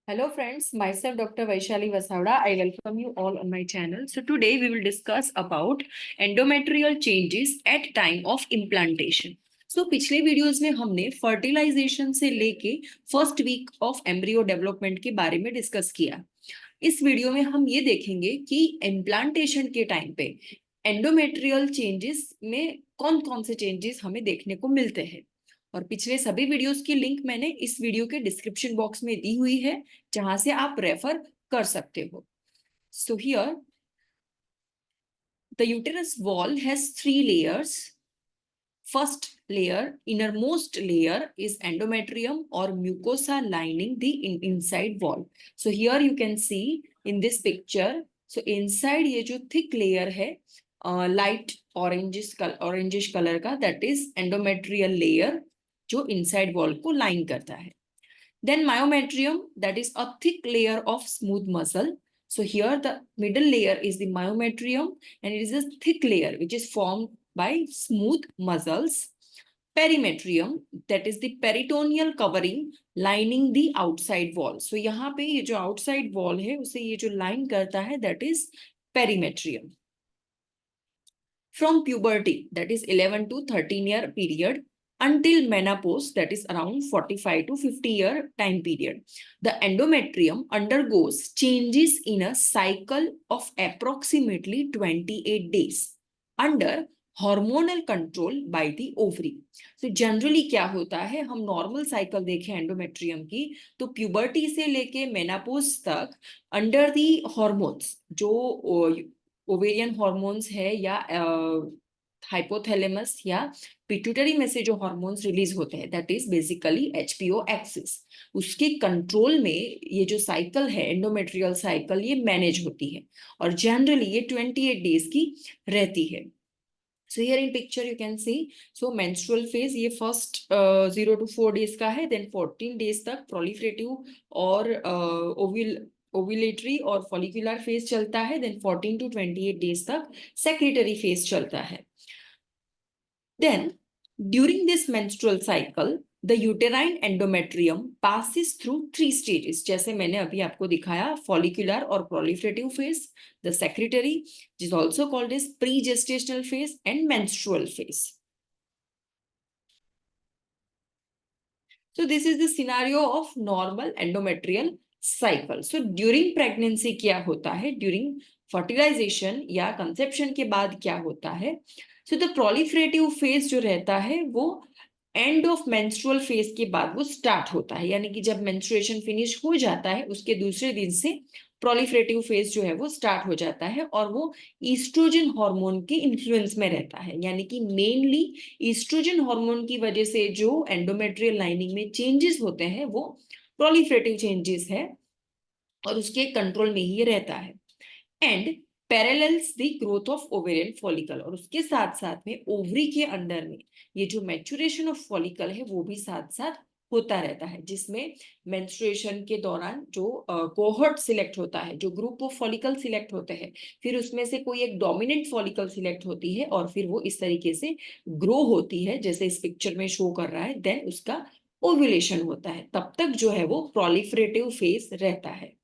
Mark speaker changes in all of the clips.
Speaker 1: Hello friends, myself Dr. Vaishali Vasavda. I welcome you all on my channel. So today we will discuss about endometrial changes at time of implantation. So पिछले videos में हमने fertilization से लेके first week of embryo development के बारे में discuss किया। इस वीडियो में हम ये देखेंगे कि इम्प्लांटेशन के टाइम पे एंडोमेट्रियल चेंजेस में कौन कौन से चेंजेस हमें देखने को मिलते हैं। और पिछले सभी वीडियोस की लिंक मैंने इस वीडियो के डिस्क्रिप्शन बॉक्स में दी हुई है, जहां से आप रेफर कर सकते हो। So here the uterus wall has 3 layers. First layer, innermost layer is endometrium or mucosa lining the inside wall. So here you can see in this picture, so inside ये जो thick layer है light orangish color का, that is endometrial layer जो inside wall को line करता है. Then myometrium, that is a thick layer of smooth muscle. So here the middle layer is the myometrium and it is a thick layer which is formed by smooth muscles. Perimetrium, that is the peritoneal covering lining the outside wall. So यहाँ पे ये जो outside wall है उसे ये जो line करता है, that is perimetrium. From puberty, that is 11 to 13 year period, until menopause, that is around 45 to 50 year time period, the endometrium undergoes changes in a cycle of approximately 28 days under hormonal control by the ovary. So generally क्या होता है, हम normal cycle देखें endometrium की तो puberty से लेके menopause तक अंडर दी हॉर्मोन्स, जो ओवेरियन हॉर्मोन्स है या हाइपोथैलेमस या पिट्यूटरी में से जो हॉर्मोन्स रिलीज होते हैं, that is basically HBO axis, उसके कंट्रोल में ये जो साइकिल है एंडोमेट्रियल साइकिल ये मैनेज होती है और जनरली ये 28 डेज की रहती है. So here in picture you can see, so menstrual phase ये first 0 to 4 days का है, then 14 days तक proliferative और ovulatory और follicular phase चलता है, then 14 to 28 days तक secretory phase चलता है. Then during this menstrual cycle the uterine endometrium passes through 3 stages, जैसे मैंने अभी आपको दिखाया, follicular और proliferative phase, the secretory, which is also called as pre-gestational phase, and menstrual phase. So this is the scenario of normal endometrial cycle. So during pregnancy क्या होता है, during fertilization या conception के बाद क्या होता है, so the proliferative phase जो रहता है वो एंड ऑफ मेंस्ट्रुअल फेज के बाद वो स्टार्ट होता है, यानी कि जब मेंस्ट्रुएशन फिनिश हो जाता है उसके दूसरे दिन से प्रोलिफरेटिव फेज जो है वो स्टार्ट हो जाता है और वो ईस्ट्रोजन हार्मोन के इन्फ्लुएंस में रहता है, यानी कि मेनली ईस्ट्रोजन हार्मोन की वजह से जो एंडोमेट्रियल लाइनिंग में चेंजेस होते हैं वो प्रोलिफरेटिव चेंजेस है और उसके कंट्रोल में ही रहता है. And parallels the growth of ovarian follicle, और उसके साथ साथ में ओवरी के अंदर में ये जो मैच्योरेशन ऑफ फॉलिकल है वो भी साथ साथ होता रहता है, जिसमें मेंस्ट्रुएशन के दौरान जो कोहॉर्ट सिलेक्ट होता है, जो ग्रुप ऑफ फॉलिकल सिलेक्ट होते हैं, फिर उसमें से कोई एक डोमिनेंट फॉलिकल सिलेक्ट होती है और फिर वो इस तरीके से ग्रो होती है जैसे इस पिक्चर में शो कर रहा है, देन उसका ओव्यूलेशन होता है. तब तक जो है वो प्रोलिफरेटिव फेज रहता है.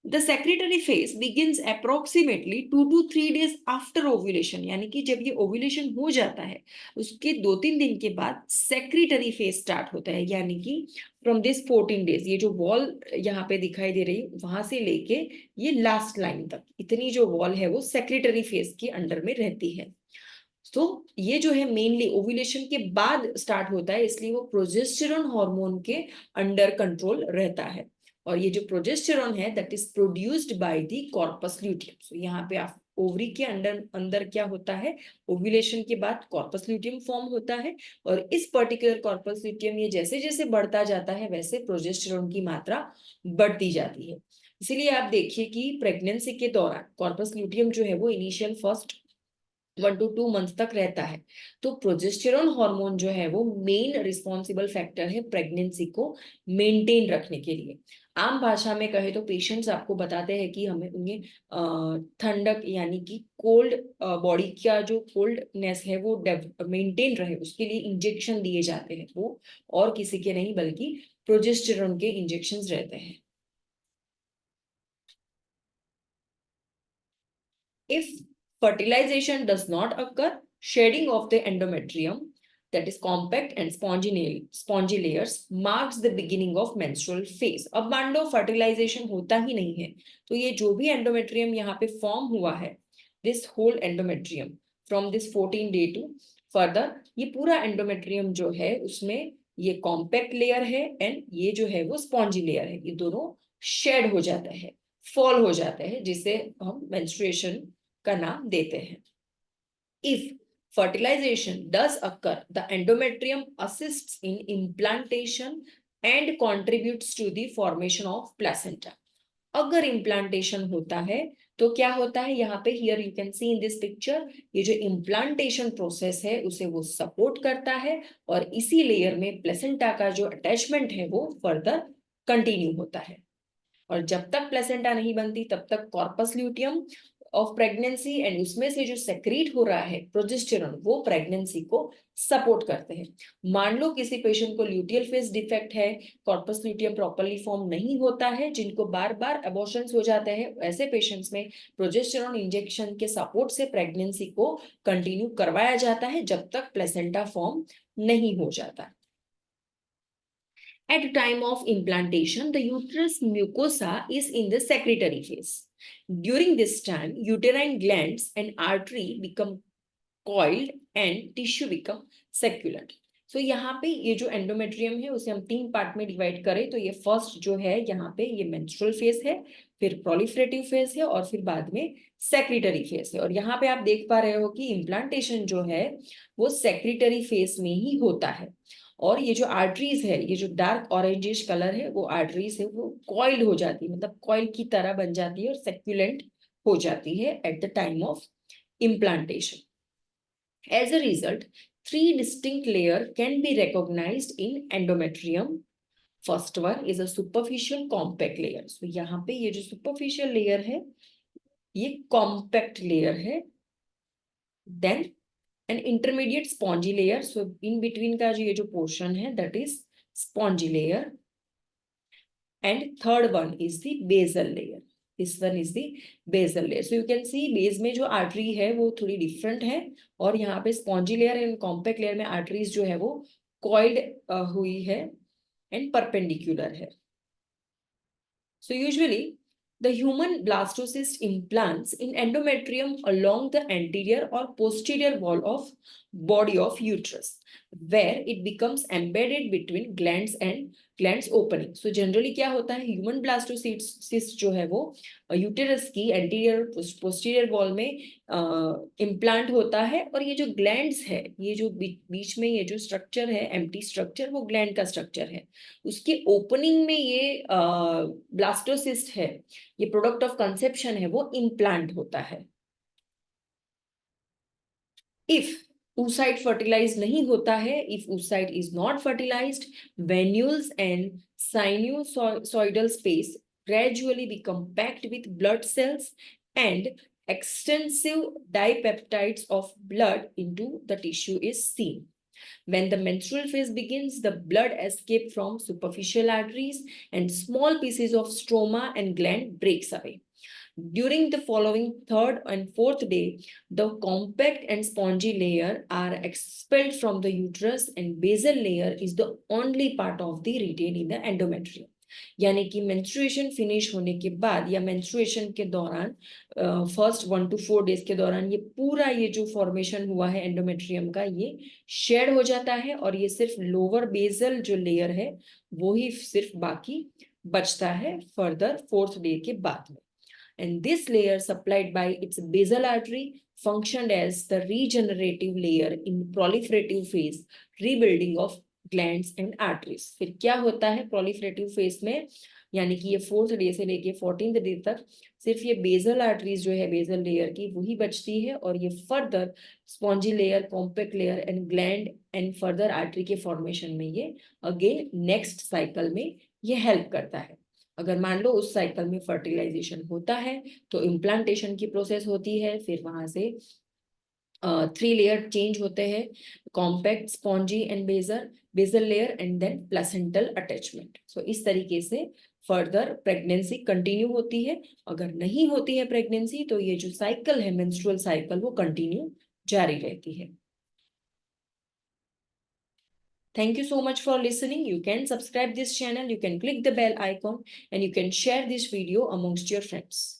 Speaker 1: The secretory phase begins approximately 2 to 3 days after ovulation, यानी कि जब ये ओव्यूलेशन हो जाता है उसके 2-3 दिन के बाद सेक्रेटरी फेज स्टार्ट होता है, यानी कि फ्रॉम दिस 14 डेज, ये जो वॉल यहाँ पे दिखाई दे रही है वहां से लेके ये लास्ट लाइन तक इतनी जो वॉल है वो सेक्रेटरी फेज के अंडर में रहती है. तो ये जो है मेनली ओव्यूलेशन के बाद स्टार्ट होता है, इसलिए वो प्रोजेस्टेरॉन हार्मोन के अंडर कंट्रोल रहता है. और ये जो प्रोजेस्टेरॉन है that is produced by the corpus luteum. So यहाँ पे आप ओवरी के अंदर अंदर क्या होता है, ओव्यूलेशन के बाद कॉर्पस ल्यूटियम फॉर्म होता है और इस पर्टिकुलर कॉर्पस ल्यूटियम ये जैसे जैसे बढ़ता जाता है वैसे प्रोजेस्टेरॉन की मात्रा बढ़ती जाती है. इसीलिए आप देखिए कि प्रेगनेंसी के दौरान कॉर्पस ल्यूटियम जो है वो इनिशियल फर्स्ट 1 to 2 मंथ तक रहता है. तो प्रोजेस्टेरॉन हार्मोन जो है वो मेन रिस्पॉन्सिबल फैक्टर है प्रेगनेंसी को मेंटेन रखने के लिए. आम भाषा में कहे तो पेशेंट्स आपको बताते हैं कि हमें उन्हें ठंडक यानी कि कोल्ड बॉडी का जो कोल्डनेस है वो मेंटेन रहे उसके लिए इंजेक्शन दिए जाते हैं, वो और किसी के नहीं बल्कि प्रोजेस्टेरॉन के इंजेक्शंस रहते हैं. If fertilization does not occur, shedding of the endometrium, that is compact and spongy layers, marks the beginning of menstrual phase. अब मान लो fertilization होता ही नहीं है, तो ये जो भी endometrium यहाँ पे form हुआ है, this whole endometrium from this 14 day to further, ये पूरा endometrium जो है उसमें ये compact layer है and ये जो है वो spongy layer है, ये दोनों shed हो जाता है, fall हो जाता है, जिसे हम menstruation का नाम देते हैं. If fertilization does occur, the endometrium assists in implantation and contributes to the formation of placenta. अगर इम्प्लांटेशन होता है तो क्या होता है यहाँ पे, here you can see in this picture, ये जो इम्प्लांटेशन प्रोसेस है उसे वो सपोर्ट करता है और इसी लेयर में प्लेसेंटा का जो अटैचमेंट है वो फर्दर कंटिन्यू होता है. और जब तक प्लेसेंटा नहीं बनती तब तक corpus luteum of pregnancy and उसमें से जो सेक्रीट हो रहा है प्रोजेस्टेरॉन, वो प्रेगनेंसी को सपोर्ट करते हैं. मान लो किसी पेशेंट को ल्यूटियल फेस डिफेक्ट है, कॉर्पस ल्यूटियम प्रॉपर्ली फॉर्म नहीं होता है, जिनको बार बार अबॉर्शंस हो जाते हैं, ऐसे पेशेंट्स में प्रोजेस्टेरॉन इंजेक्शन के सपोर्ट से प्रेगनेंसी को कंटिन्यू करवाया जाता है जब तक प्लेसेंटा फॉर्म नहीं हो जाता. At the time of implantation, the uterus mucosa is in the secretory phase. During this time, uterine glands and artery become coiled and tissue become succulent. So यहाँ पे ये जो एंडोमेट्रियम है उसे हम 3 पार्ट में डिवाइड करें तो ये फर्स्ट जो है यहाँ पे ये मेंस्ट्रुअल फेज है, फिर प्रोलिफरेटिव फेज है और फिर बाद में सेक्रेटरी फेज है. और यहाँ पे आप देख पा रहे हो कि इम्प्लांटेशन जो है वो सेक्रेटरी फेज में ही होता है. और ये जो आर्टरीज है, ये जो डार्क ऑरेंजिश कलर है, वो आर्टरीज है वो कॉइल्ड हो जाती है, मतलब कॉइल की तरह बन जाती है और सेक्युलेंट हो जाती है at the time of implantation. As a result, 3 distinct layers can be recognized in endometrium. First one is a superficial compact layer. So यहाँ पे ये जो superficial layer है, ये compact layer है. Then an intermediate spongy layer. So in between का जो ये जो portion है, that is spongy layer. And third one is the basal layer. This one is the basal layer. So you can see base में जो artery है वो थोड़ी different है और यहाँ पे spongy layer and compact layer में arteries जो है वो coiled हुई है and perpendicular है. So usually the human blastocyst implants in endometrium along the anterior or posterior wall of body of uterus, where it becomes embedded between glands and glands opening. So generally क्या होता है, human blastocyst जो है वो uterus की anterior posterior wall में implant होता है और ये जो ग्लैंड्स है, ये जो बीच में ये जो स्ट्रक्चर है एम्प्टी स्ट्रक्चर, वो ग्लैंड का स्ट्रक्चर है. उसके ओपनिंग में ये ब्लास्टोसिस्ट है, ये प्रोडक्ट ऑफ कंसेप्शन है, वो इम्प्लांट होता है. इफ oocyte fertilized नहीं होता है, if oocyte is not fertilized, venules and sinusoidal space gradually become packed with blood cells and extensive dipeptides of blood into the tissue is seen. When the menstrual phase begins, the blood escape from superficial arteries and small pieces of stroma and gland breaks away. During the following third and fourth day, the compact and spongy layer are expelled from the uterus and basal layer is the only part of the retained in the endometrium. यानी कि menstruation finish होने के बाद या menstruation के दौरान first 1 to 4 days के दौरान ये पूरा ये जो फॉर्मेशन हुआ है एंडोमेट्रियम का, ये शेड हो जाता है और ये सिर्फ लोअर बेसल जो लेयर है वो ही सिर्फ बाकी बचता है फर्दर 4th डे के बाद में. And this layer supplied by its basal artery functioned as the regenerative layer in proliferative phase, rebuilding of glands and arteries. फिर क्या होता है proliferative phase में, यानी कि ये 4th डे से लेके 14th डे तक सिर्फ ये बेसल आर्टरीज जो है बेसल लेयर की वही बचती है और ये further spongy layer, compact layer and gland and further artery के फॉर्मेशन में ये अगेन नेक्स्ट साइकिल में ये हेल्प करता है. अगर मान लो उस साइकिल में फर्टिलाइजेशन होता है तो इम्प्लांटेशन की प्रोसेस होती है, फिर वहां से थ्री लेयर चेंज होते हैं, compact, spongy and basal layer and then placental attachment. So इस तरीके से फर्दर प्रेगनेंसी कंटिन्यू होती है। अगर नहीं होती है प्रेगनेंसी तो ये जो साइकिल है, मेंस्ट्रुअल साइकिल, वो कंटिन्यू जारी रहती है। Thank you so much for listening. You can subscribe this channel, you can click the bell icon, and you can share this video amongst your friends.